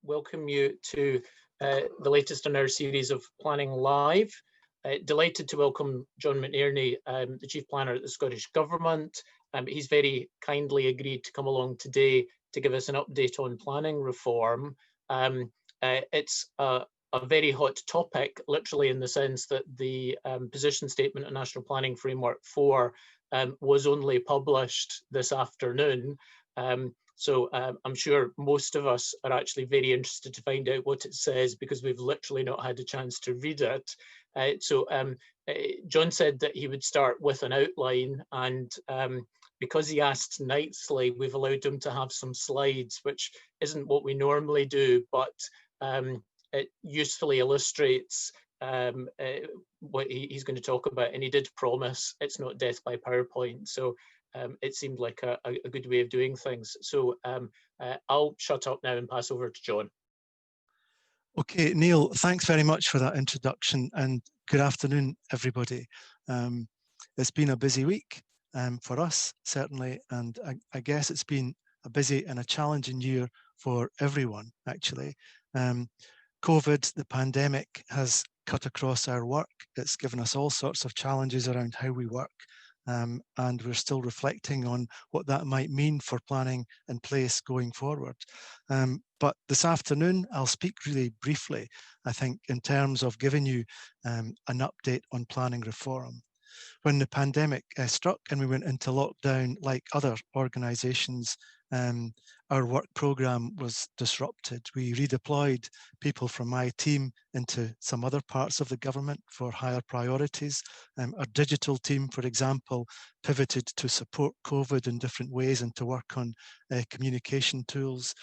welcome you to the latest in our series of Planning Live. Delighted to welcome John McNairney, the Chief Planner at the Scottish Government. He's very kindly agreed to come along today to give us an update on planning reform. It's a very hot topic, literally in the sense that the position statement on National Planning Framework 4 was only published this afternoon. So I'm sure most of us are actually very interested to find out what it says, because we've literally not had a chance to read it. John said that he would start with an outline, and because he asked nicely, we've allowed him to have some slides, which isn't what we normally do, but it usefully illustrates what he's going to talk about. And he did promise it's not death by PowerPoint. So it seemed like a good way of doing things. So I'll shut up now and pass over to John. Okay, Neil, thanks very much for that introduction, and good afternoon, everybody. It's been a busy week for us, certainly, and I guess it's been a busy and a challenging year for everyone, actually. COVID, the pandemic, has cut across our work. It's given us all sorts of challenges around how we work. And we're still reflecting on what that might mean for planning in place going forward. But this afternoon, I'll speak really briefly, I think, in terms of giving you an update on planning reform. When the pandemic struck and we went into lockdown, like other organisations, our work programme was disrupted. We redeployed people from my team into some other parts of the government for higher priorities. Our digital team, for example, pivoted to support COVID in different ways and to work on communication tools.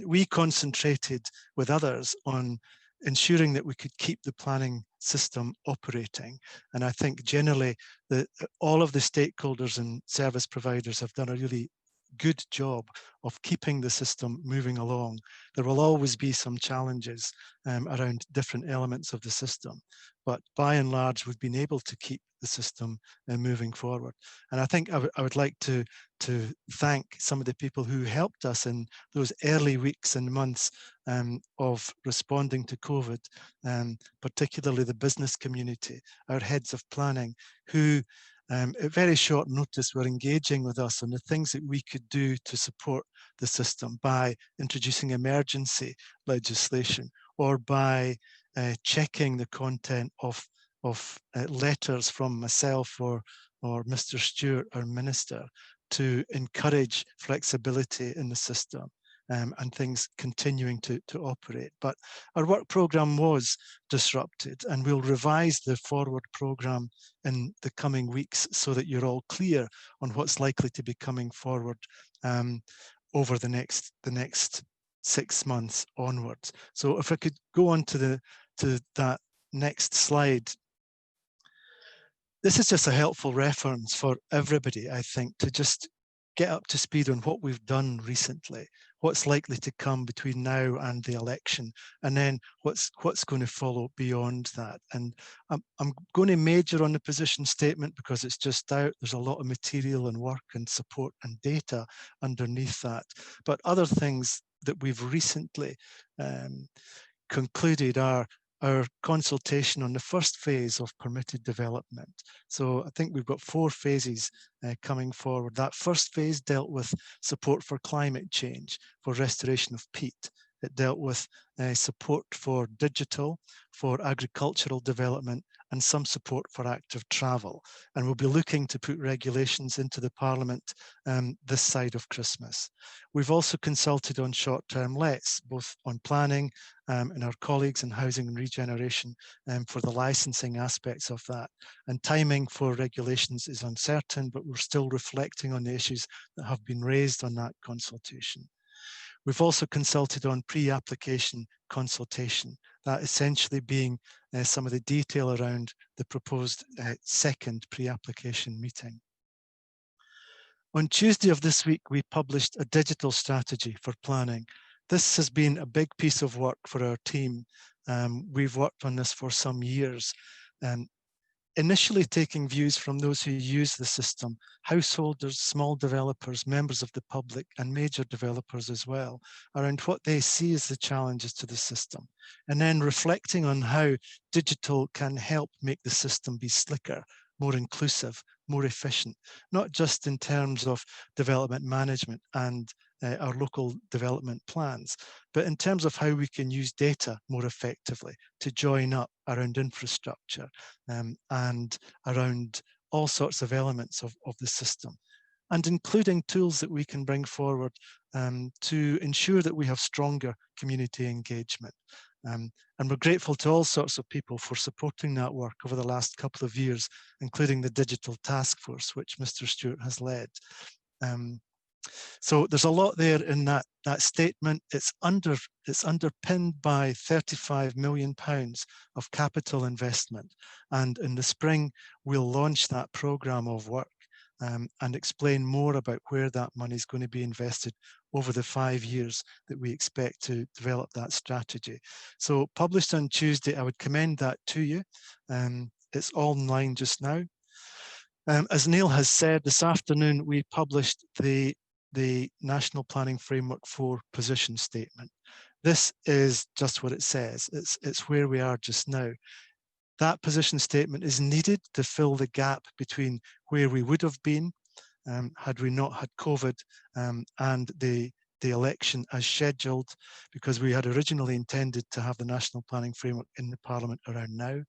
We concentrated with others on ensuring that we could keep the planning system operating. And I think generally that all of the stakeholders and service providers have done a really good job of keeping the system moving along. There will always be some challenges around different elements of the system, but by and large, we've been able to keep the system moving forward. And I think I would like to thank some of the people who helped us in those early weeks and months of responding to COVID, particularly the business community, our heads of planning, who at very short notice were engaging with us on the things that we could do to support the system by introducing emergency legislation, or by checking the content of letters from myself or Mr. Stewart, our minister, to encourage flexibility in the system. And things continuing to operate. But our work programme was disrupted, and we'll revise the forward programme in the coming weeks so that you're all clear on what's likely to be coming forward over the next 6 months onwards. So if I could go on to that next slide. This is just a helpful reference for everybody, I think, to just get up to speed on what we've done recently, what's likely to come between now and the election, and then what's going to follow beyond that. And I'm going to major on the position statement because it's just out. There's a lot of material and work and support and data underneath that. But other things that we've recently concluded are our consultation on the first phase of permitted development. So I think we've got 4 phases coming forward. That first phase dealt with support for climate change, for restoration of peat. It dealt with support for digital, for agricultural development, and some support for active travel. And we'll be looking to put regulations into the Parliament this side of Christmas. We've also consulted on short-term lets, both on planning and our colleagues in housing and regeneration for the licensing aspects of that. And timing for regulations is uncertain, but we're still reflecting on the issues that have been raised on that consultation. We've also consulted on pre-application consultation, that essentially being some of the detail around the proposed second pre-application meeting. On Tuesday of this week, we published a digital strategy for planning. This has been a big piece of work for our team. We've worked on this for some years. initially taking views from those who use the system, householders, small developers, members of the public, and major developers as well, around what they see as the challenges to the system, and then reflecting on how digital can help make the system be slicker, more inclusive, more efficient, not just in terms of development management and our local development plans, but in terms of how we can use data more effectively to join up around infrastructure and around all sorts of elements of the system, and including tools that we can bring forward to ensure that we have stronger community engagement. And we're grateful to all sorts of people for supporting that work over the last couple of years, including the Digital Task Force, which Mr. Stewart has led. So there's a lot there in that statement. It's underpinned by £35 million of capital investment. And in the spring, we'll launch that programme of work and explain more about where that money is going to be invested over the 5 years that we expect to develop that strategy. So published on Tuesday, I would commend that to you. It's online just now. As Neil has said, this afternoon we published the National Planning Framework 4 position statement. This is just what it says. It's where we are just now. That position statement is needed to fill the gap between where we would have been had we not had COVID and the election as scheduled, because we had originally intended to have the National Planning Framework in the Parliament around now,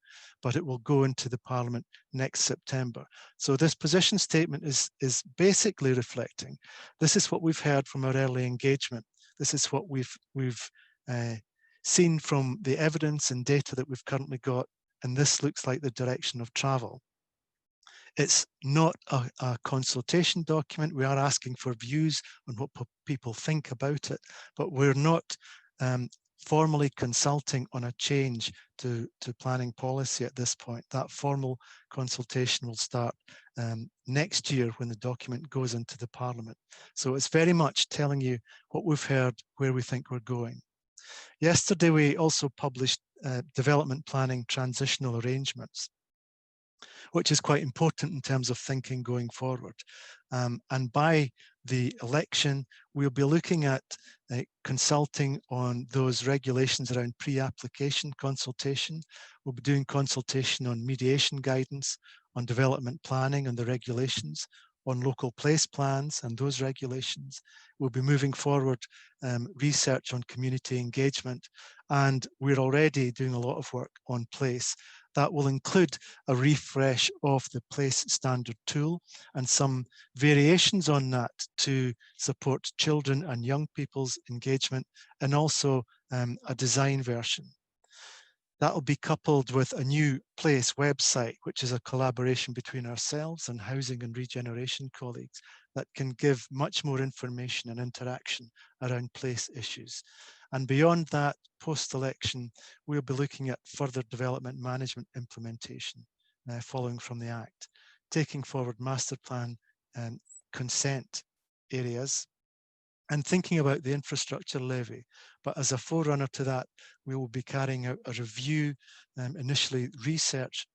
but it will go into the Parliament next September. So this position statement is basically reflecting, this is what we've heard from our early engagement. This is what we've seen from the evidence and data that we've currently got, and this looks like the direction of travel. It's not a consultation document. We are asking for views on what people think about it, but we're not formally consulting on a change to planning policy at this point. That formal consultation will start next year when the document goes into the Parliament. So it's very much telling you what we've heard, where we think we're going. Yesterday, we also published development planning transitional arrangements, which is quite important in terms of thinking going forward. And by the election, we'll be looking at consulting on those regulations around pre-application consultation. We'll be doing consultation on mediation guidance, on development planning and the regulations, on local place plans and those regulations. We'll be moving forward research on community engagement, and we're already doing a lot of work on place. That will include a refresh of the place standard tool and some variations on that to support children and young people's engagement, and also a design version. That will be coupled with a new place website, which is a collaboration between ourselves and housing and regeneration colleagues that can give much more information and interaction around place issues. And beyond that, post-election, we'll be looking at further development management implementation following from the Act, taking forward master plan and consent areas, and thinking about the infrastructure levy. But as a forerunner to that, we will be carrying out a review, initially research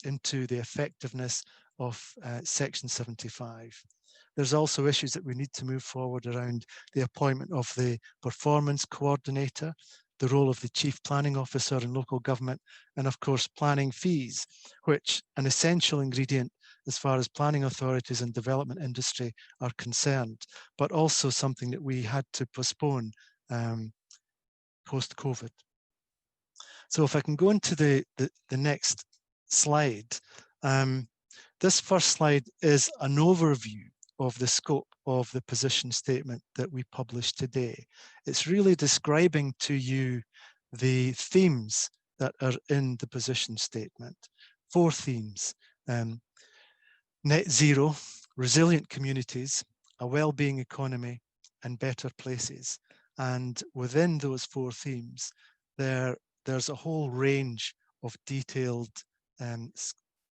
into the effectiveness of Section 75. There's also issues that we need to move forward around the appointment of the performance coordinator, the role of the chief planning officer in local government, and of course planning fees, which an essential ingredient as far as planning authorities and development industry are concerned, but also something that we had to postpone post-COVID. So if I can go into the next slide. This first slide is an overview of the scope of the position statement that we published today. It's really describing to you the themes that are in the position statement. 4 themes: net zero, resilient communities, a well-being economy, and better places. And within those 4 themes, there's a whole range of detailed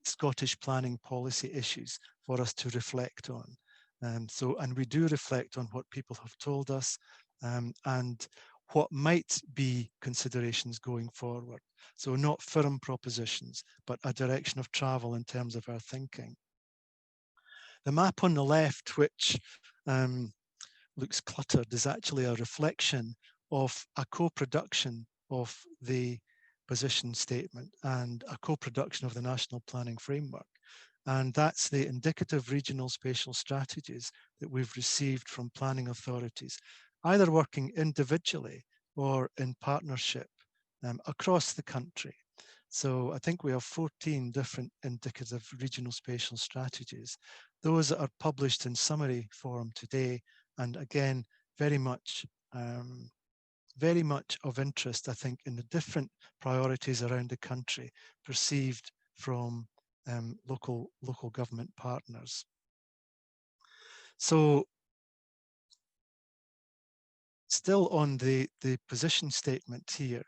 Scottish planning policy issues for us to reflect on. And we do reflect on what people have told us and what might be considerations going forward. So not firm propositions, but a direction of travel in terms of our thinking. The map on the left, which looks cluttered, is actually a reflection of a co-production of the position statement and a co-production of the National Planning Framework. And that's the indicative regional spatial strategies that we've received from planning authorities, either working individually or in partnership across the country. So I think we have 14 different indicative regional spatial strategies. Those that are published in summary form today, and again, very much of interest, I think, in the different priorities around the country perceived from local government partners. So still on the position statement here,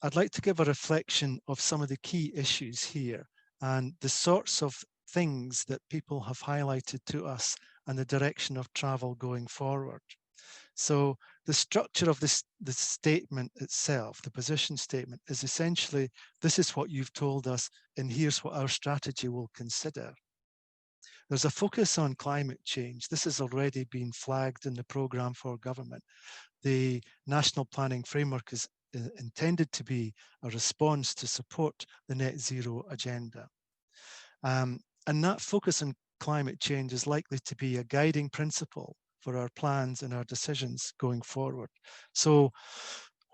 I'd like to give a reflection of some of the key issues here and the sorts of things that people have highlighted to us and the direction of travel going forward. So the structure of the statement itself, the position statement, is essentially, this is what you've told us and here's what our strategy will consider. There's a focus on climate change. This has already been flagged in the programme for government. The National Planning Framework is intended to be a response to support the net zero agenda. And that focus on climate change is likely to be a guiding principle for our plans and our decisions going forward. So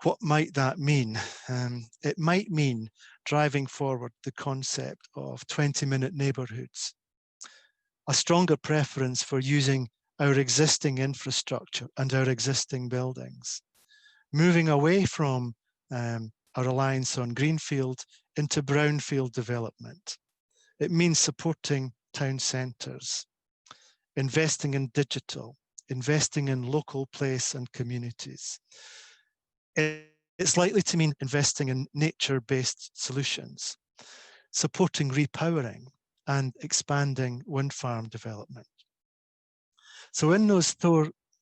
what might that mean? It might mean driving forward the concept of 20-minute neighbourhoods, a stronger preference for using our existing infrastructure and our existing buildings, moving away from our reliance on greenfield into brownfield development. It means supporting town centres, investing in digital, investing in local place and communities. It's likely to mean investing in nature-based solutions, supporting repowering and expanding wind farm development. So in those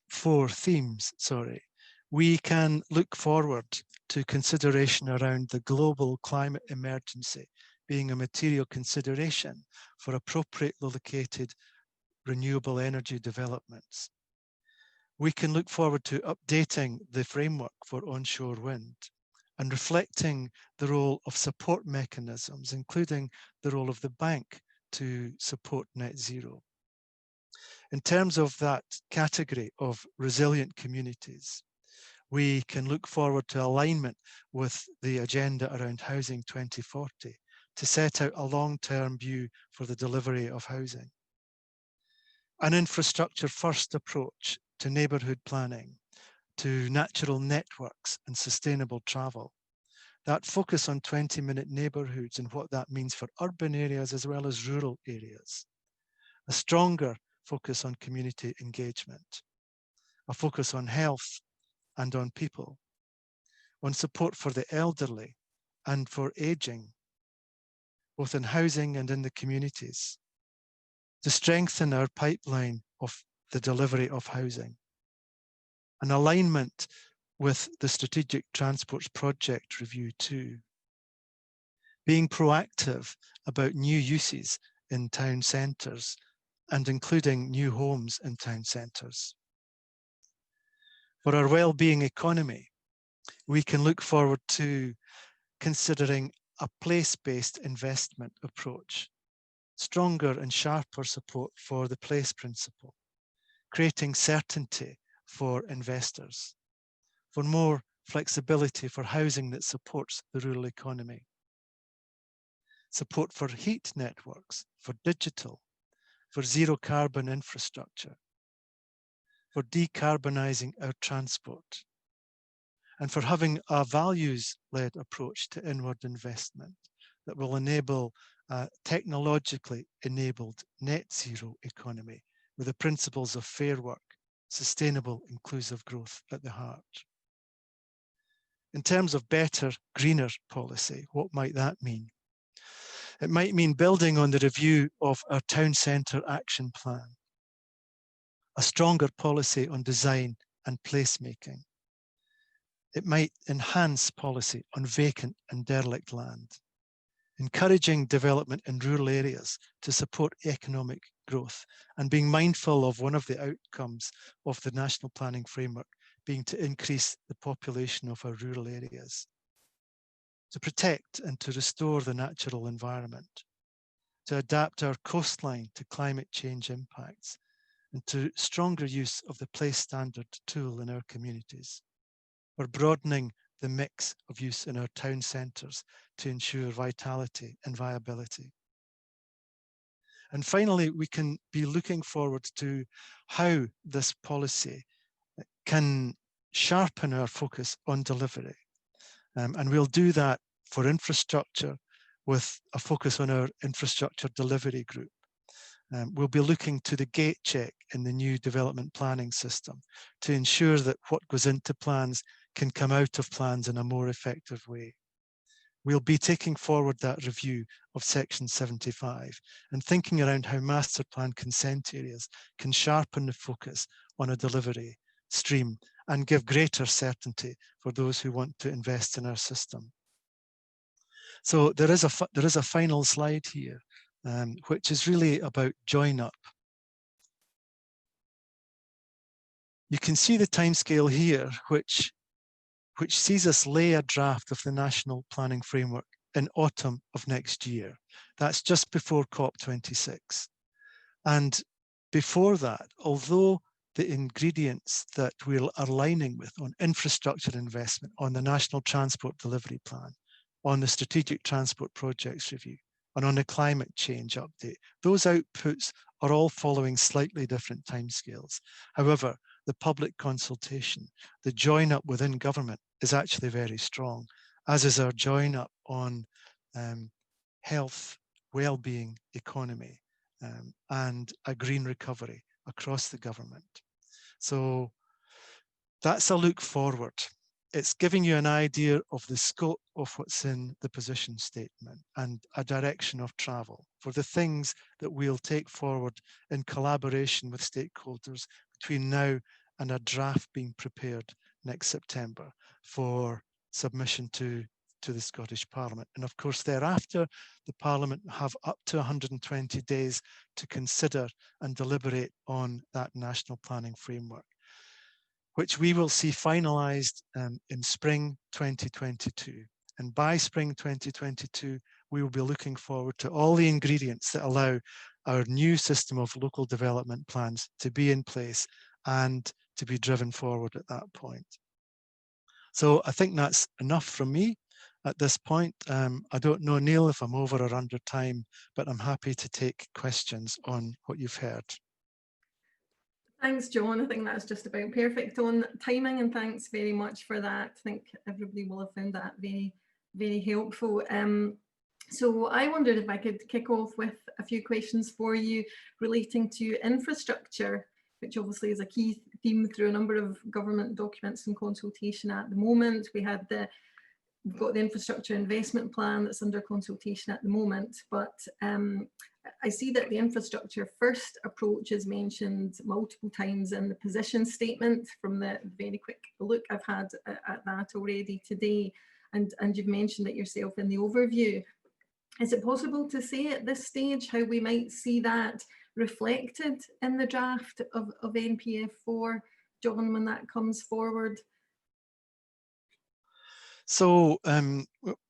four themes, we can look forward to consideration around the global climate emergency being a material consideration for appropriately located renewable energy developments. We can look forward to updating the framework for onshore wind and reflecting the role of support mechanisms, including the role of the bank to support net zero. In terms of that category of resilient communities, we can look forward to alignment with the agenda around Housing 2040 to set out a long-term view for the delivery of housing. An infrastructure first approach to neighbourhood planning, to natural networks and sustainable travel. That focus on 20-minute neighbourhoods and what that means for urban areas as well as rural areas. A stronger focus on community engagement. A focus on health and on people. On support for the elderly and for ageing, both in housing and in the communities. To strengthen our pipeline of the delivery of housing. An alignment with the Strategic Transports Project Review too. Being proactive about new uses in town centres and including new homes in town centres. For our well-being economy, we can look forward to considering a place-based investment approach, stronger and sharper support for the place principle, creating certainty for investors, for more flexibility for housing that supports the rural economy, support for heat networks, for digital, for zero carbon infrastructure, for decarbonising our transport, and for having a values-led approach to inward investment that will enable a technologically enabled net zero economy with the principles of fair work, sustainable, inclusive growth at the heart. In terms of better, greener policy, what might that mean? It might mean building on the review of our town centre action plan, a stronger policy on design and placemaking, It might enhance policy on vacant and derelict land, encouraging development in rural areas to support economic growth, and being mindful of one of the outcomes of the National Planning Framework being to increase the population of our rural areas, to protect and to restore the natural environment, to adapt our coastline to climate change impacts, and to stronger use of the place standard tool in our communities. We're broadening the mix of use in our town centres to ensure vitality and viability. And finally, we can be looking forward to how this policy can sharpen our focus on delivery. And we'll do that for infrastructure with a focus on our infrastructure delivery group. We'll be looking to the gate check in the new development planning system to ensure that what goes into plans can come out of plans in a more effective way. We'll be taking forward that review of Section 75 and thinking around how master plan consent areas can sharpen the focus on a delivery stream and give greater certainty for those who want to invest in our system. So there is a final slide here, which is really about join up. You can see the timescale here, which sees us lay a draft of the National Planning Framework in autumn of next year. That's just before COP26. And before that, although the ingredients that we're aligning with on infrastructure investment, on the National Transport Delivery Plan, on the Strategic Transport Projects Review, and on the climate change update, those outputs are all following slightly different timescales. However, the public consultation, the join up within government is actually very strong, as is our join up on health, well-being, economy, and a green recovery across the government. So that's a look forward. It's giving you an idea of the scope of what's in the position statement and a direction of travel for the things that we'll take forward in collaboration with stakeholders between now and a draft being prepared next September for submission to the Scottish Parliament. And of course, thereafter, the Parliament have up to 120 days to consider and deliberate on that National Planning Framework, which we will see finalised in spring 2022. And by spring 2022, we will be looking forward to all the ingredients that allow our new system of local development plans to be in place and to be driven forward at that point. So I think that's enough from me at this point. I don't know, Neil, if I'm over or under time, but I'm happy to take questions on what you've heard. Thanks, John. I think that's just about perfect on timing, and thanks very much for that. I think everybody will have found that very, very helpful. So I wondered if I could kick off with a few questions for you relating to infrastructure, which obviously is a key theme through a number of government documents and consultation at the moment. We've got the infrastructure investment plan that's under consultation at the moment, but I see that the infrastructure first approach is mentioned multiple times in the position statement from the very quick look I've had at that already today, and you've mentioned it yourself in the overview. Is it possible to say at this stage how we might see that reflected in the draft of NPF4, John, when that comes forward? So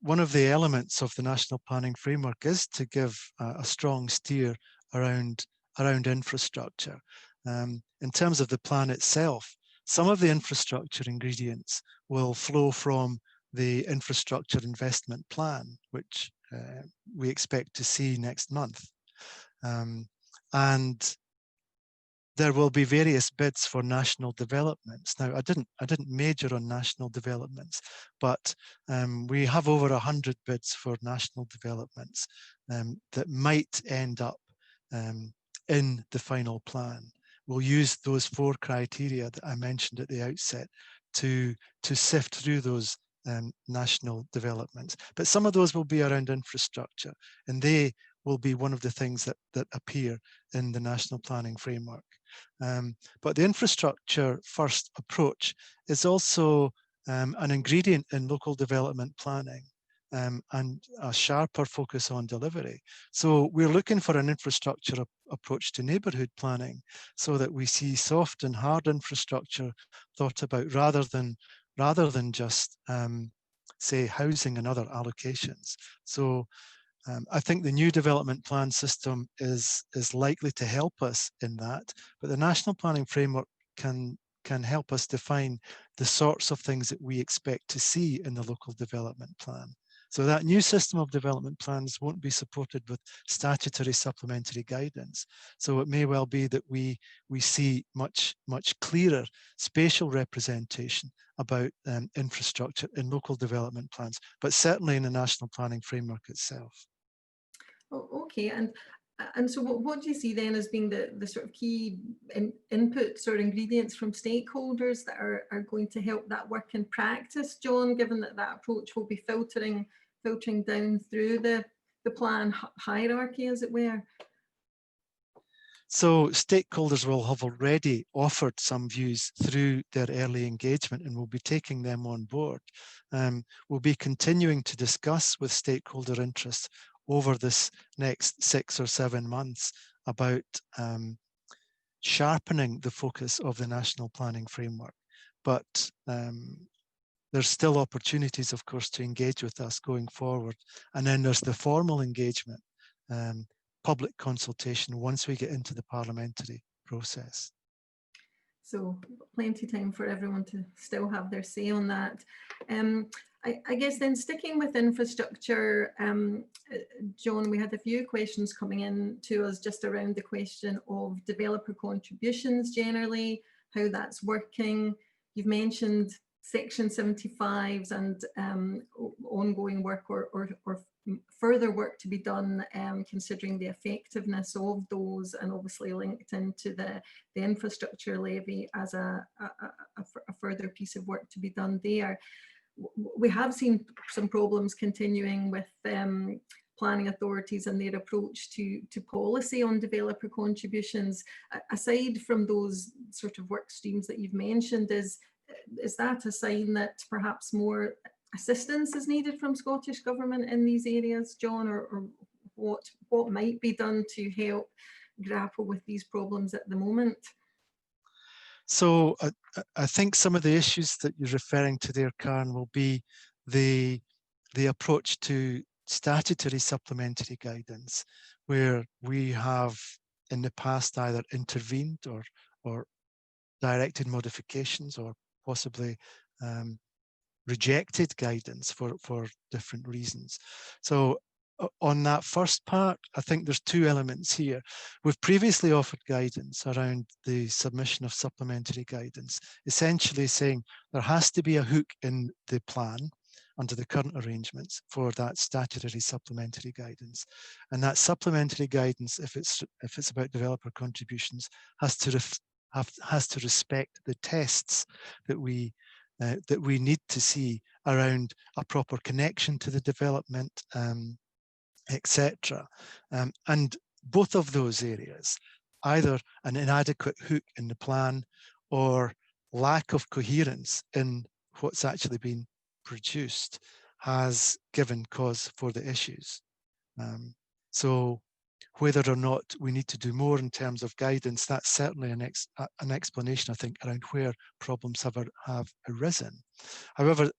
one of the elements of the National Planning Framework is to give a strong steer around infrastructure. In terms of the plan itself, some of the infrastructure ingredients will flow from the infrastructure investment plan, which we expect to see next month. And there will be various bids for national developments. Now, I didn't major on national developments, but we have over 100 bids for national developments that might end up in the final plan. We'll use those 4 criteria that I mentioned at the outset to sift through those national developments. But some of those will be around infrastructure, and they will be one of the things that appear in the National Planning Framework. But the infrastructure first approach is also an ingredient in local development planning, and a sharper focus on delivery. So we're looking for an infrastructure approach to neighbourhood planning, so that we see soft and hard infrastructure thought about rather than just say housing and other allocations. So I think the new development plan system is likely to help us in that, but the national planning framework can help us define the sorts of things that we expect to see in the local development plan. So that new system of development plans won't be supported with statutory supplementary guidance. So it may well be that we see much clearer spatial representation about infrastructure in local development plans, but certainly in the national planning framework itself. Oh, okay, and so what do you see then as being the sort of key inputs or ingredients from stakeholders that are going to help that work in practice, John, given that approach will be filtering down through the plan hierarchy, as it were? So stakeholders will have already offered some views through their early engagement, and we'll be taking them on board. We'll be continuing to discuss with stakeholder interests over this next 6 or 7 months about sharpening the focus of the national planning framework. But there's still opportunities, of course, to engage with us going forward. And then there's the formal engagement, public consultation once we get into the parliamentary process. So plenty of time for everyone to still have their say on that. I guess then sticking with infrastructure, John, we had a few questions coming in to us just around the question of developer contributions generally, how that's working. You've mentioned Section 75s and ongoing work or further work to be done, considering the effectiveness of those, and obviously linked into the infrastructure levy as a further piece of work to be done there. We have seen some problems continuing with planning authorities and their approach to policy on developer contributions. Aside from those sort of work streams that you've mentioned, is that a sign that perhaps more assistance is needed from Scottish Government in these areas, John, or what might be done to help grapple with these problems at the moment? So I think some of the issues that you're referring to there, Karen, will be the approach to statutory supplementary guidance, where we have in the past either intervened or directed modifications or possibly rejected guidance for different reasons. So on that first part, I think there's 2 elements here. We've previously offered guidance around the submission of supplementary guidance, essentially saying there has to be a hook in the plan under the current arrangements for that statutory supplementary guidance. And that supplementary guidance, if it's about developer contributions, has to respect the tests that we need to see around a proper connection to the development, etc. And both of those areas, either an inadequate hook in the plan or lack of coherence in what's actually been produced, has given cause for the issues. So whether or not we need to do more in terms of guidance, that's certainly an explanation, I think, around where problems have arisen. However,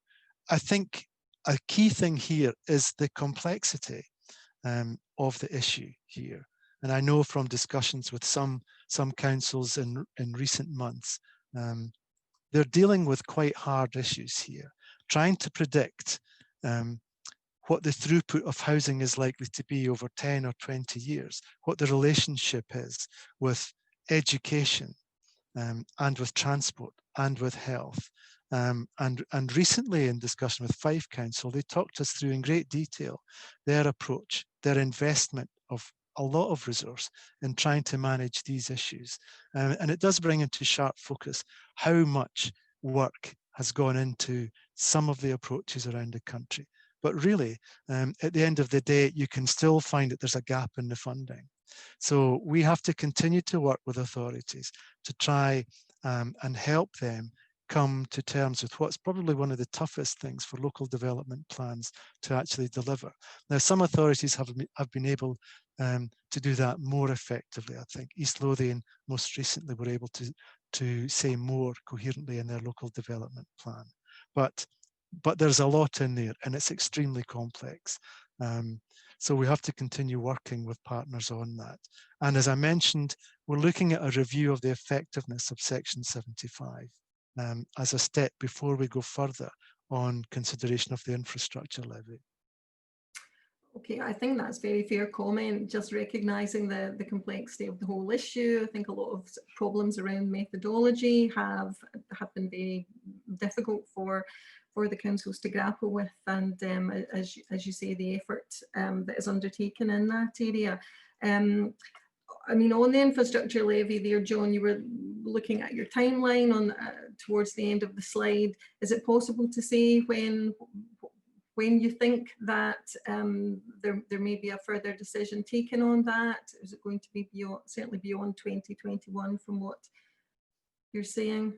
I think a key thing here is the complexity of the issue here. And I know from discussions with some councils in recent months, they're dealing with quite hard issues here, trying to predict what the throughput of housing is likely to be over 10 or 20 years, what the relationship is with education and with transport and with health. And recently in discussion with Fife Council, they talked us through in great detail their approach, their investment of a lot of resource in trying to manage these issues. And it does bring into sharp focus how much work has gone into some of the approaches around the country. But really, at the end of the day, you can still find that there's a gap in the funding. So we have to continue to work with authorities to try and help them come to terms with what's probably one of the toughest things for local development plans to actually deliver. Now, some authorities have been able to do that more effectively. I think East Lothian most recently were able to say more coherently in their local development plan. But there's a lot in there, and it's extremely complex. So we have to continue working with partners on that. And as I mentioned, we're looking at a review of the effectiveness of Section 75 as a step before we go further on consideration of the infrastructure levy. Okay, I think that's very fair comment, just recognising the complexity of the whole issue. I think a lot of problems around methodology have been very difficult for the councils to grapple with, and as you say, the effort that is undertaken in that area. I mean, on the infrastructure levy there, John, you were looking at your timeline on towards the end of the slide. Is it possible to say when you think that there may be a further decision taken on that? Is it going to be certainly beyond 2021 from what you're saying?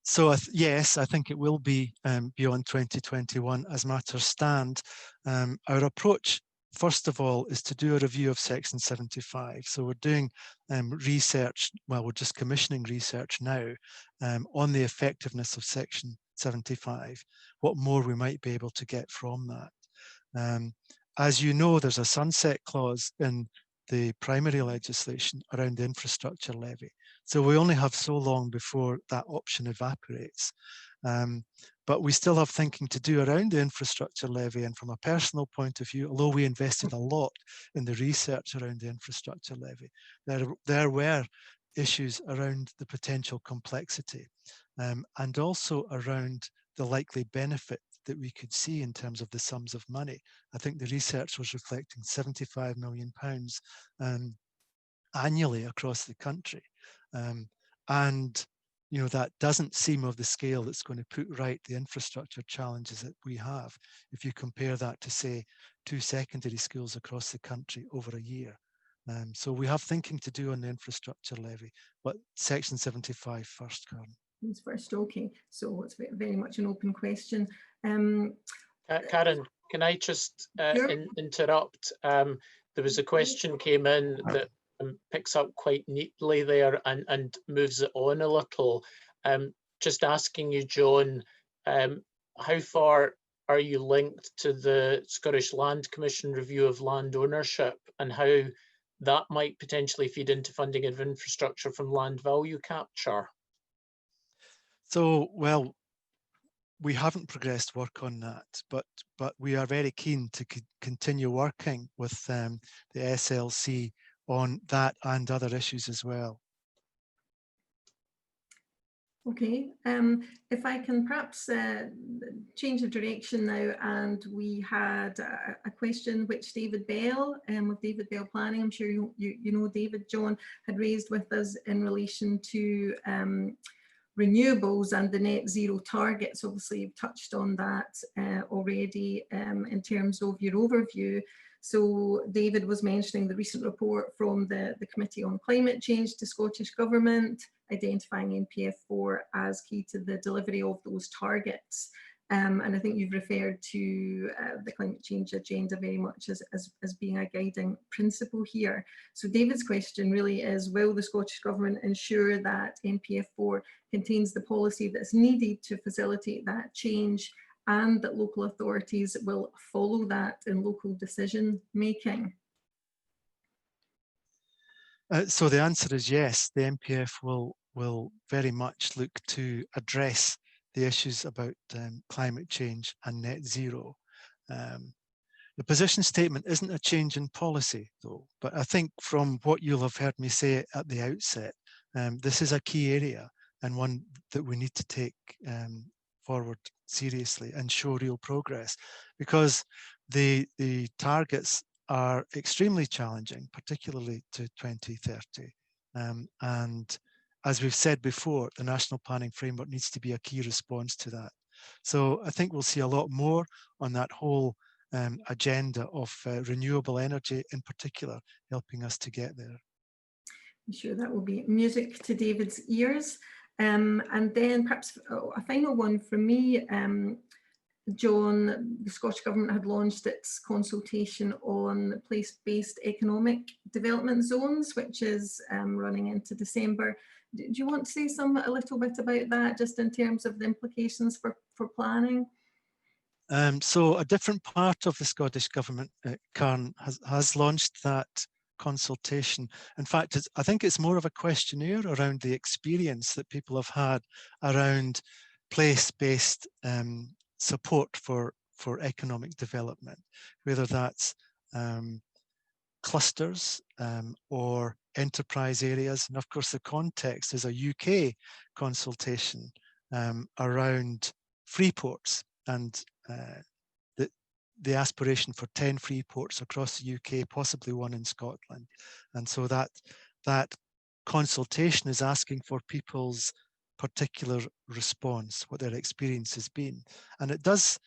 So yes, I think it will be beyond 2021 as matters stand. Our approach, first of all, is to do a review of Section 75. So we're doing research, well, we're just commissioning research now on the effectiveness of Section 75, what more we might be able to get from that. As you know, there's a sunset clause in the primary legislation around the infrastructure levy. So we only have so long before that option evaporates. But we still have thinking to do around the infrastructure levy, and from a personal point of view, although we invested a lot in the research around the infrastructure levy, there were issues around the potential complexity and also around the likely benefit that we could see in terms of the sums of money. I think the research was reflecting £75 million annually across the country. And you know, that doesn't seem of the scale that's going to put right the infrastructure challenges that we have if you compare that to, say, 2 secondary schools across the country over a year. So we have thinking to do on the infrastructure levy, but Section 75 first, Karen. First, okay. So it's very much an open question. Karen, can I just sure. interrupt? There was a question came in that picks up quite neatly there and moves it on a little. Just asking you, John, how far are you linked to the Scottish Land Commission review of land ownership and how that might potentially feed into funding of infrastructure from land value capture? So, well, we haven't progressed work on that, but we are very keen to continue working with the SLC on that and other issues as well. Okay, if I can perhaps change of direction now, and we had a question which David Bell of David Bell Planning, I'm sure you know David, John, had raised with us in relation to renewables and the net zero targets. Obviously, you've touched on that already in terms of your overview. So David was mentioning the recent report from the Committee on Climate Change to Scottish Government, identifying NPF4 as key to the delivery of those targets. And I think you've referred to the climate change agenda very much as being a guiding principle here. So David's question really is, will the Scottish Government ensure that NPF4 contains the policy that's needed to facilitate that change, and that local authorities will follow that in local decision making? So the answer is yes. The NPF will very much look to address the issues about climate change and net zero. The position statement isn't a change in policy, though, but I think from what you'll have heard me say at the outset, this is a key area and one that we need to take forward seriously and show real progress, because the targets are extremely challenging, particularly to 2030. And as we've said before, the National Planning Framework needs to be a key response to that. So I think we'll see a lot more on that whole agenda of renewable energy in particular, helping us to get there. I'm sure that will be music to David's ears. And then perhaps a final one from me, John, the Scottish Government had launched its consultation on place-based economic development zones, which is running into December. Do you want to say a little bit about that, just in terms of the implications for planning? So a different part of the Scottish Government, Karen, has launched that consultation. In fact, I think it's more of a questionnaire around the experience that people have had around place-based support for economic development, whether that's clusters or enterprise areas. And of course, the context is a UK consultation around free ports and the aspiration for 10 free ports across the UK, possibly one in Scotland. And so that consultation is asking for people's particular response, what their experience has been. And it does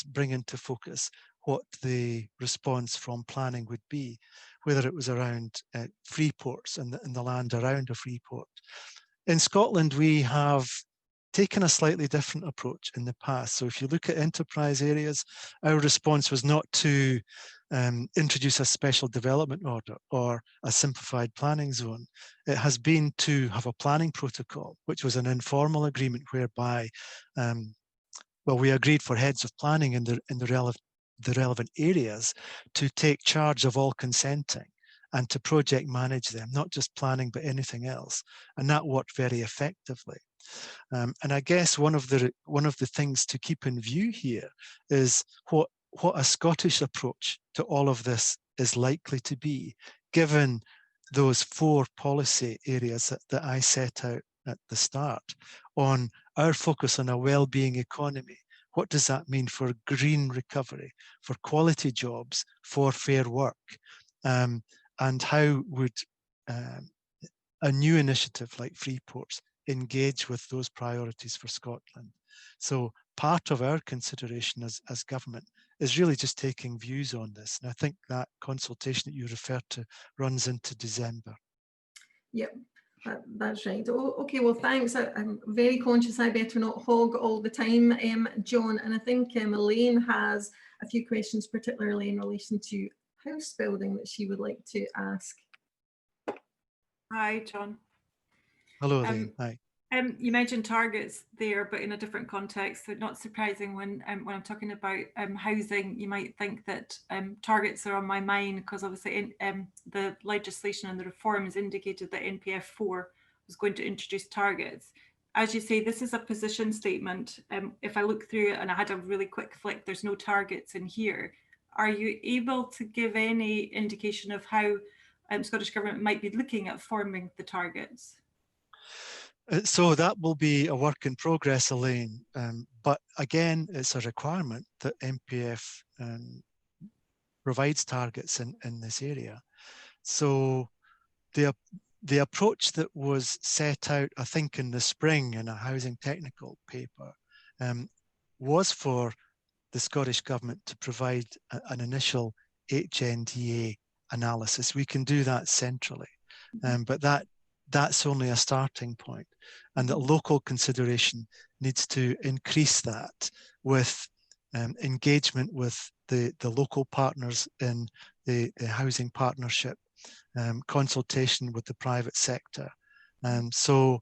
bring into focus what the response from planning would be, whether it was around free ports and the land around a free port. In Scotland, we have taken a slightly different approach in the past. So if you look at enterprise areas, our response was not to introduce a special development order or a simplified planning zone. It has been to have a planning protocol, which was an informal agreement whereby, well, we agreed for heads of planning in the relevant areas to take charge of all consenting and to project manage them, not just planning, but anything else. And that worked very effectively. And I guess one of the things to keep in view here is what a Scottish approach to all of this is likely to be, given those 4 policy areas that I set out at the start on our focus on a well-being economy. What does that mean for green recovery, for quality jobs, for fair work? And how would a new initiative like Free Ports engage with those priorities for Scotland? So part of our consideration as government is really just taking views on this. And I think that consultation that you referred to runs into December. Yep, that's right. Oh, okay, well, thanks. I'm very conscious I better not hog all the time, John. And I think Elaine has a few questions, particularly in relation to house building, that she would like to ask. Hi, John. Hello, Elaine. Hi. You mentioned targets there, but in a different context. So not surprising when I'm talking about housing, you might think that targets are on my mind, because obviously the legislation and the reforms indicated that NPF 4 was going to introduce targets. As you say, this is a position statement. If I look through it and I had a really quick flick, there's no targets in here. Are you able to give any indication of how Scottish Government might be looking at forming the targets? So that will be a work in progress, Elaine. But again, it's a requirement that NPF provides targets in this area. So the approach that was set out, I think, in the spring in a housing technical paper was for the Scottish Government to provide an initial HNDA analysis. We can do that centrally, but that's only a starting point, and that local consideration needs to increase that with engagement with the local partners in the housing partnership, consultation with the private sector. So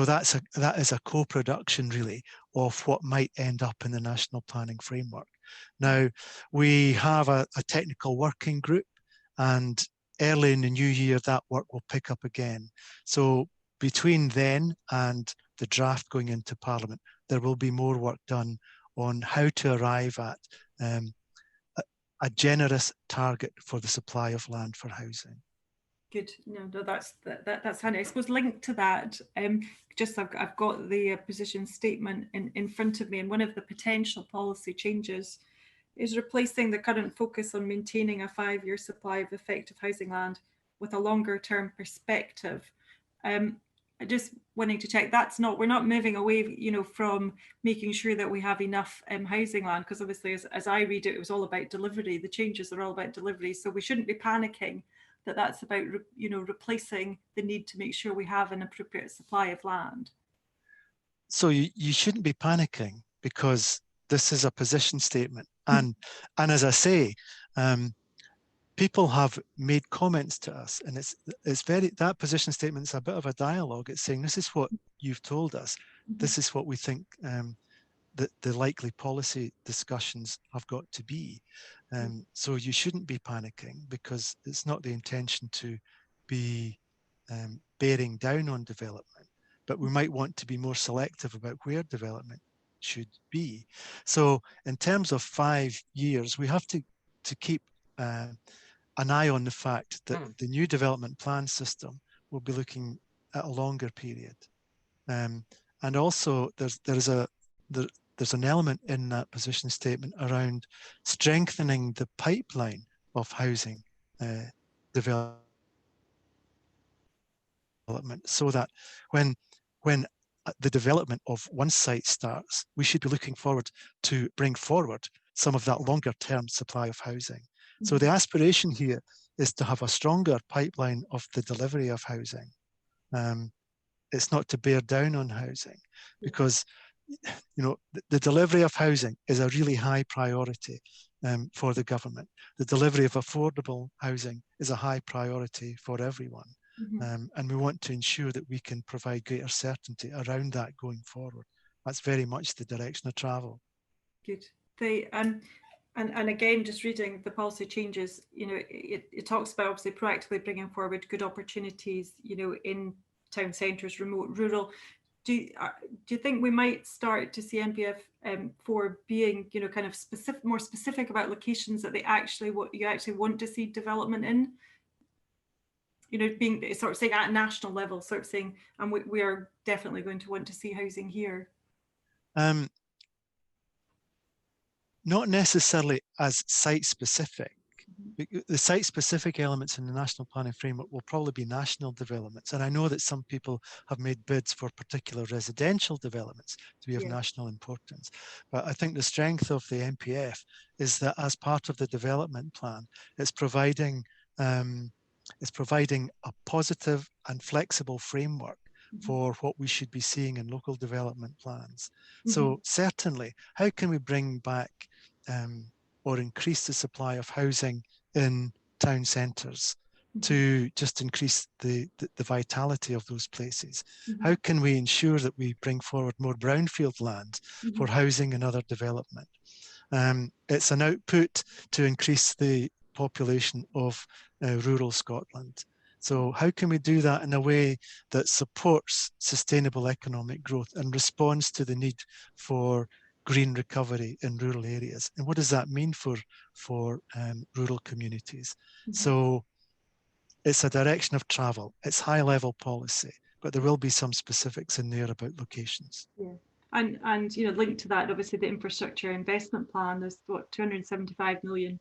that is a co-production really of what might end up in the national planning framework. Now, we have a technical working group, and early in the new year, that work will pick up again. So between then and the draft going into Parliament, there will be more work done on how to arrive at a generous target for the supply of land for housing. Good. No, that's handy. I suppose linked to that, I've got the position statement in front of me, and one of the potential policy changes is replacing the current focus on maintaining a 5-year supply of effective housing land with a longer term perspective. Just wanting to check we're not moving away, from making sure that we have enough housing land, because obviously as I read it, it was all about delivery. The changes are all about delivery. So we shouldn't be panicking that's about, replacing the need to make sure we have an appropriate supply of land. So you shouldn't be panicking, because this is a position statement. And as I say, people have made comments to us, and that position statement is a bit of a dialogue. It's saying, this is what you've told us. This is what we think that the likely policy discussions have got to be. So you shouldn't be panicking, because it's not the intention to be bearing down on development, but we might want to be more selective about where development should be. So in terms of 5 years, we have to keep an eye on the fact that the new development plan system will be looking at a longer period. And also there's an element in that position statement around strengthening the pipeline of housing development, so that when the development of one site starts, we should be looking forward to bring forward some of that longer term supply of housing. So the aspiration here is to have a stronger pipeline of the delivery of housing. It's not to bear down on housing, because the delivery of housing is a really high priority for the government. The delivery of affordable housing is a high priority for everyone. And we want to ensure that we can provide greater certainty around that going forward. That's very much the direction of travel. Good. And again, just reading the policy changes, it talks about obviously proactively bringing forward good opportunities, in town centres, remote, rural. Do you think we might start to see NPF 4 being, kind of more specific about locations that you actually want to see development in? Being sort of saying at a national level, sort of saying, and we are definitely going to want to see housing here. Not necessarily as site-specific. The site-specific elements in the National Planning Framework will probably be national developments. And I know that some people have made bids for particular residential developments to be of national importance. But I think the strength of the NPF is that as part of the development plan, it's providing a positive and flexible framework for what we should be seeing in local development plans. So certainly, how can we bring back or increase the supply of housing in town centres to just increase the vitality of those places? How can we ensure that we bring forward more brownfield land for housing and other development? It's an output to increase the population of rural Scotland. So how can we do that in a way that supports sustainable economic growth and responds to the need for green recovery in rural areas? And what does that mean for rural communities? So it's a direction of travel. It's high level policy, but there will be some specifics in there about locations. Yeah. And linked to that, obviously the infrastructure investment plan, there's what, £275 million,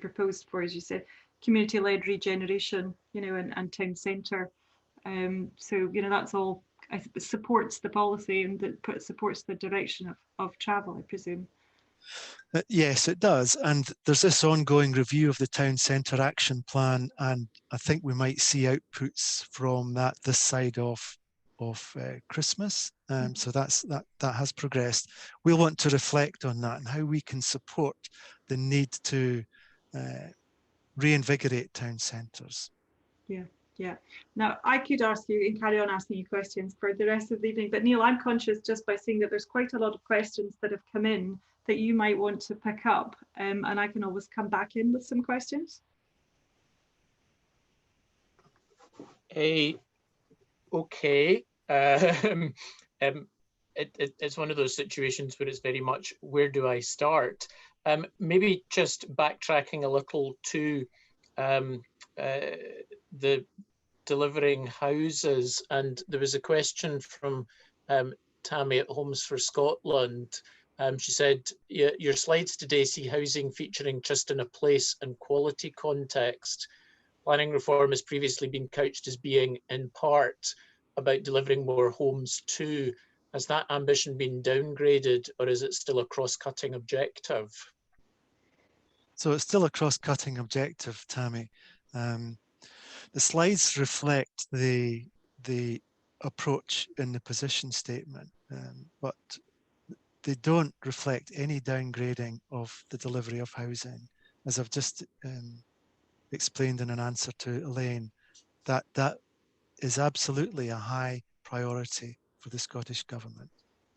proposed for, as you said, community-led regeneration, and town centre. So, that's all, supports the policy and that supports the direction of travel, I presume. Yes, it does. And there's this ongoing review of the town centre action plan, and I think we might see outputs from that this side of Christmas. So that has progressed. We'll want to reflect on that and how we can support the need to reinvigorate town centres. Yeah. Now, I could ask you and carry on asking you questions for the rest of the evening, but Neil, I'm conscious just by seeing that there's quite a lot of questions that have come in that you might want to pick up, and I can always come back in with some questions. Okay. It's one of those situations where it's very much, where do I start? Maybe just backtracking a little to the delivering houses, and there was a question from Tammy at Homes for Scotland. She said, your slides today see housing featuring just in a place and quality context. Planning reform has previously been couched as being in part about delivering more homes too. Has that ambition been downgraded, or is it still a cross-cutting objective? So it's still a cross-cutting objective, Tammy. The slides reflect the approach in the position statement, but they don't reflect any downgrading of the delivery of housing. As I've just explained in an answer to Elaine, that is absolutely a high priority for the Scottish Government.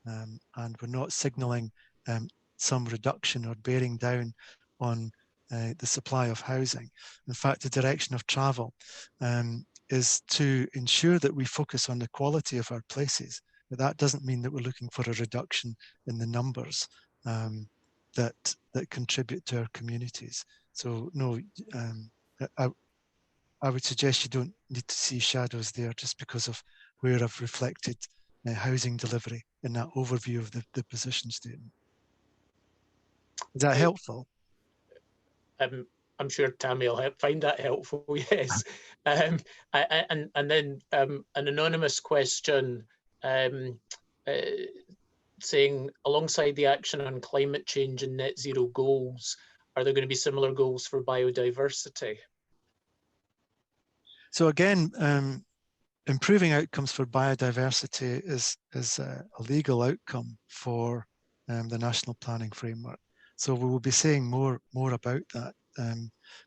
And we're not signalling some reduction or bearing down on the supply of housing. In fact, the direction of travel is to ensure that we focus on the quality of our places. But that doesn't mean that we're looking for a reduction in the numbers that contribute to our communities. So no, I would suggest you don't need to see shadows there just because of where I've reflected housing delivery in that overview of the position statement. Is that helpful? I'm sure Tammy will find that helpful, yes. And then an anonymous question saying, alongside the action on climate change and net zero goals, are there going to be similar goals for biodiversity? So again, improving outcomes for biodiversity is a legal outcome for the National Planning Framework. So we will be saying more about that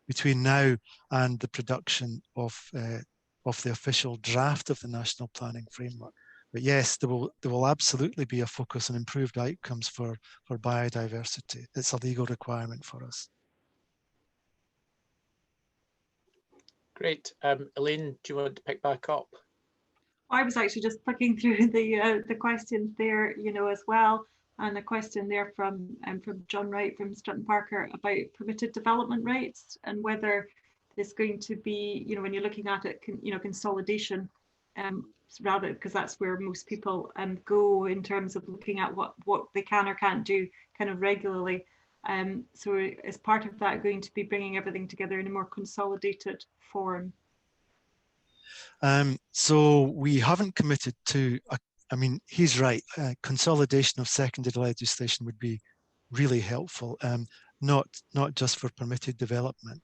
between now and the production of the official draft of the National Planning Framework. But yes, there will absolutely be a focus on improved outcomes for biodiversity. It's a legal requirement for us. Great. Elaine, do you want to pick back up? I was actually just flicking through the questions there, as well, and a question there from John Wright from Stratton Parker about permitted development rates and whether there's going to be, when you're looking at it, consolidation, rather, because that's where most people go in terms of looking at what they can or can't do kind of regularly. So is part of that going to be bringing everything together in a more consolidated form? So we haven't committed to, I mean, he's right, consolidation of secondary legislation would be really helpful, not just for permitted development.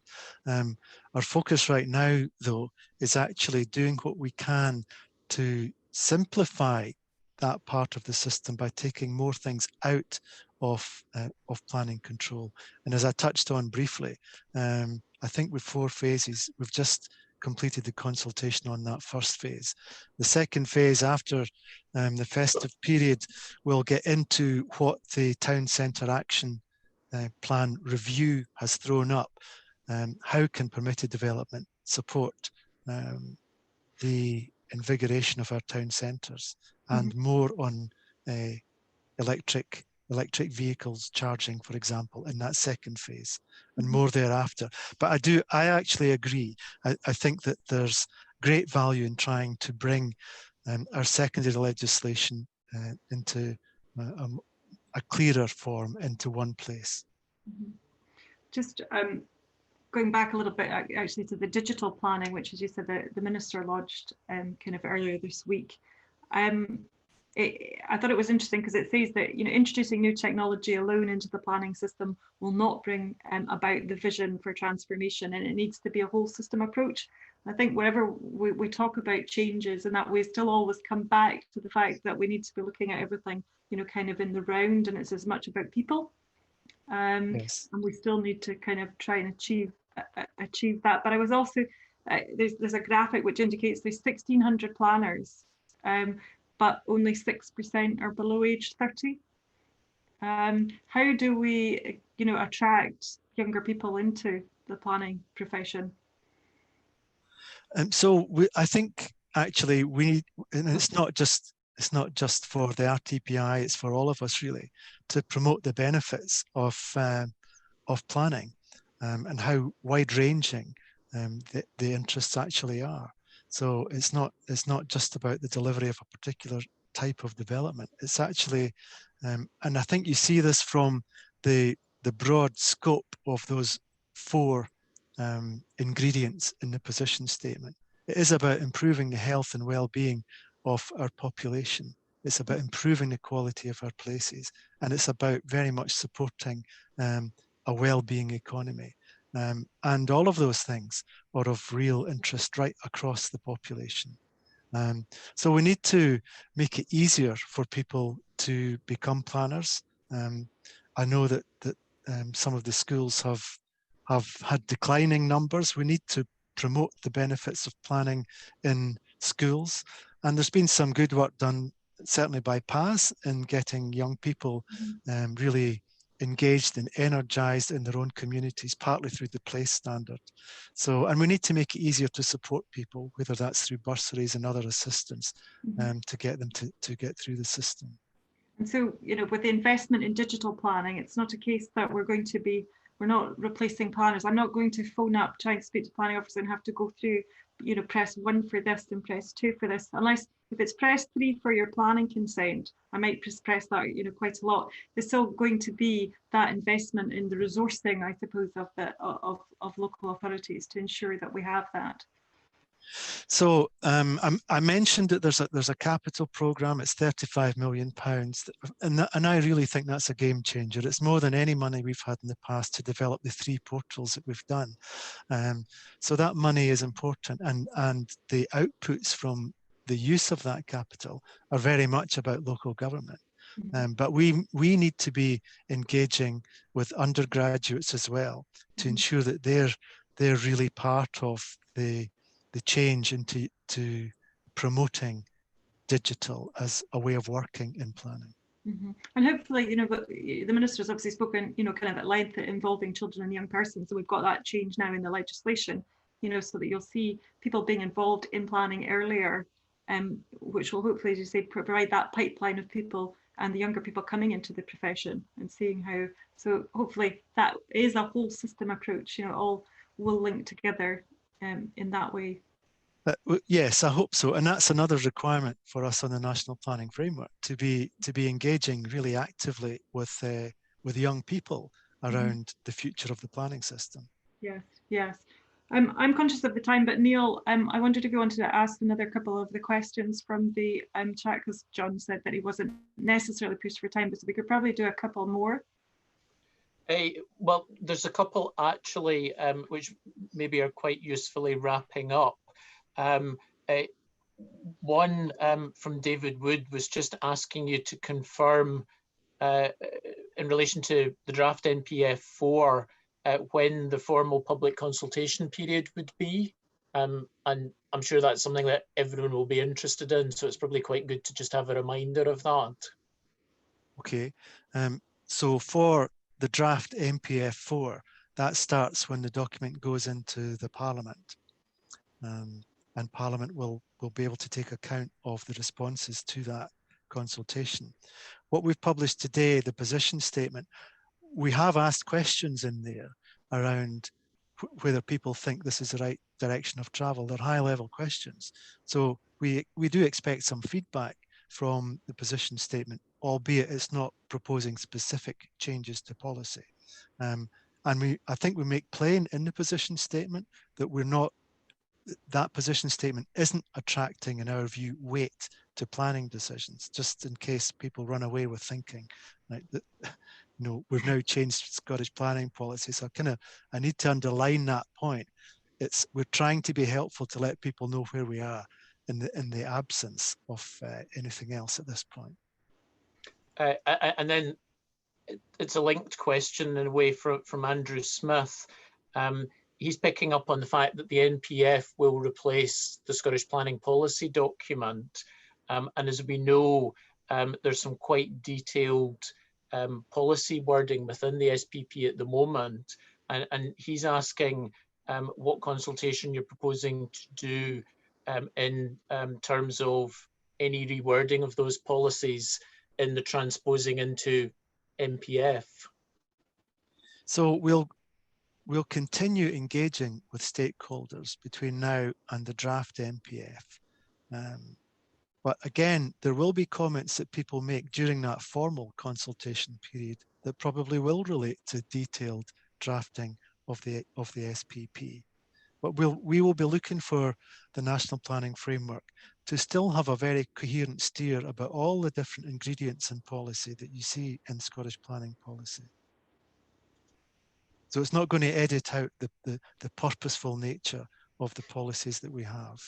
Our focus right now, though, is actually doing what we can to simplify that part of the system by taking more things out of planning control. And as I touched on briefly, I think with 4 phases, we've just completed the consultation on that first phase. The second phase, after the festive period, we'll get into what the Town Centre Action Plan review has thrown up. How can permitted development support the invigoration of our town centres, and more on electric vehicles charging, for example, in that second phase, and more thereafter. But I actually agree. I think that there's great value in trying to bring our secondary legislation into a clearer form into one place. Just going back a little bit actually to the digital planning, which, as you said, the Minister lodged kind of earlier this week. I thought it was interesting because it says that introducing new technology alone into the planning system will not bring about the vision for transformation, and it needs to be a whole system approach. I think whenever we talk about changes and that, we still always come back to the fact that we need to be looking at everything kind of in the round, and it's as much about people. Yes. And we still need to kind of try and achieve that. But I was also there's a graphic which indicates there's 1,600 planners, but only 6% are below age 30. How do we, attract younger people into the planning profession? So I think actually and it's not just for the RTPI, it's for all of us really, to promote the benefits of planning and how wide-ranging the interests actually are. So it's not just about the delivery of a particular type of development. It's actually, and I think you see this from the broad scope of those 4 ingredients in the position statement. It is about improving the health and well-being of our population. It's about improving the quality of our places, and it's about very much supporting a well-being economy. and all of those things are of real interest right across the population. So we need to make it easier for people to become planners. I know that some of the schools have had declining numbers. We need to promote the benefits of planning in schools, and there's been some good work done, certainly by PAS, in getting young people really engaged and energized in their own communities, partly through the place standard. So, and we need to make it easier to support people, whether that's through bursaries and other assistance, to get them to get through the system. And so, you know, with the investment in digital planning, it's not a case that we're not replacing planners. I'm not going to phone up trying to speak to planning officer and have to go through, you know, press 1 for this and press 2 for this, unless if it's press 3 for your planning consent, I might press that, you know, quite a lot. There's still going to be that investment in the resourcing, I suppose, of the of local authorities to ensure that we have that. So I mentioned that there's a capital programme. It's £35 million, and I really think that's a game changer. It's more than any money we've had in the past to develop the 3 portals that we've done. So that money is important, and the outputs from the use of that capital are very much about local government. But we need to be engaging with undergraduates as well to ensure that they're really part of the change into promoting digital as a way of working in planning. And hopefully, you know, but the Minister's obviously spoken, you know, kind of at length involving children and young persons. So we've got that change now in the legislation, you know, so that you'll see people being involved in planning earlier, which will hopefully, as you say, provide that pipeline of people and the younger people coming into the profession and seeing how. So hopefully that is a whole system approach, you know, all will link together in that way. Yes, I hope so, and that's another requirement for us on the National Planning Framework, to be engaging really actively with young people around the future of the planning system. Yes. I'm conscious of the time, but Neil, I wondered if you wanted to ask another couple of the questions from the chat, because John said that he wasn't necessarily pushed for time, but so we could probably do a couple more. Well, there's a couple actually, which maybe are quite usefully wrapping up. One from David Wood was just asking you to confirm in relation to the draft NPF 4 when the formal public consultation period would be. And I'm sure that's something that everyone will be interested in, so it's probably quite good to just have a reminder of that. Okay, so for the draft NPF 4, that starts when the document goes into the Parliament. And Parliament will be able to take account of the responses to that consultation. What we've published today, the position statement, we have asked questions in there around whether people think this is the right direction of travel. They're high-level questions. So we do expect some feedback from the position statement, albeit it's not proposing specific changes to policy. And I think we make plain in the position statement that that position statement isn't attracting, in our view, weight to planning decisions, just in case people run away with thinking, right, that, you know, we've now changed Scottish planning policy. So I need to underline that point. We're trying to be helpful to let people know where we are in the absence of anything else at this point. And then it's a linked question in a way from Andrew Smith. He's picking up on the fact that the NPF will replace the Scottish Planning Policy document. And as we know, there's some quite detailed policy wording within the SPP at the moment. And he's asking what consultation you're proposing to do in terms of any rewording of those policies in the transposing into NPF. So we'll continue engaging with stakeholders between now and the draft NPF. But again, there will be comments that people make during that formal consultation period that probably will relate to detailed drafting of the SPP. But we will be looking for the National Planning Framework to still have a very coherent steer about all the different ingredients in policy that you see in Scottish planning policy. So it's not going to edit out the purposeful nature of the policies that we have.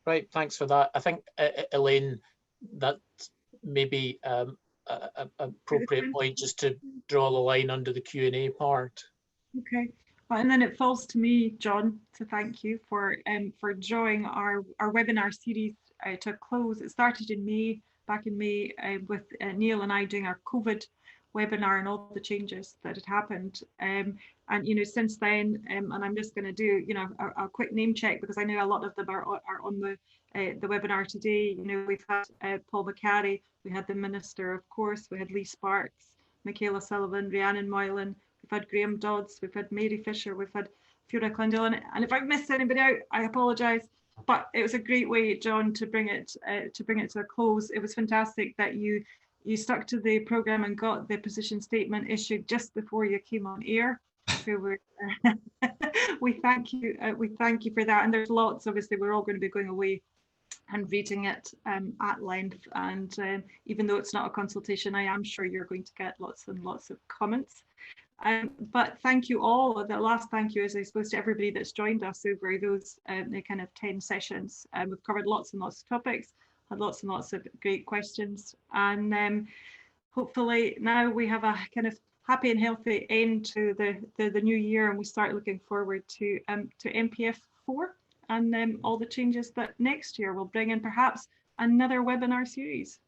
Right, thanks for that. I think, Elaine, that maybe an appropriate point just to draw the line under the Q&A part. Okay, well, and then it falls to me, John, to thank you for drawing our webinar series to a close. It started in May, back in May, with Neil and I doing our COVID webinar and all the changes that had happened. And since then, and I'm just going to do a quick name check, because I know a lot of them are on the webinar today. We've had Paul McCarry, we had the Minister, of course, we had Lee Sparks, Michaela Sullivan, Rhiannon Moylan, we've had Graham Dodds, we've had Mary Fisher, we've had Fiona Clendell, and if I've missed anybody out, I apologise. But it was a great way, John, to bring it to a close. It was fantastic that you stuck to the programme and got the position statement issued just before you came on air. So we thank you for that. And there's lots, obviously, we're all going to be going away and reading it at length. And even though it's not a consultation, I am sure you're going to get lots and lots of comments. But thank you all. The last thank you is, I suppose, to everybody that's joined us over those the kind of 10 sessions. We've covered lots and lots of topics, had lots and lots of great questions, and hopefully now we have a kind of happy and healthy end to the new year, and we start looking forward to MPF 4 and all the changes that next year will bring, and perhaps another webinar series.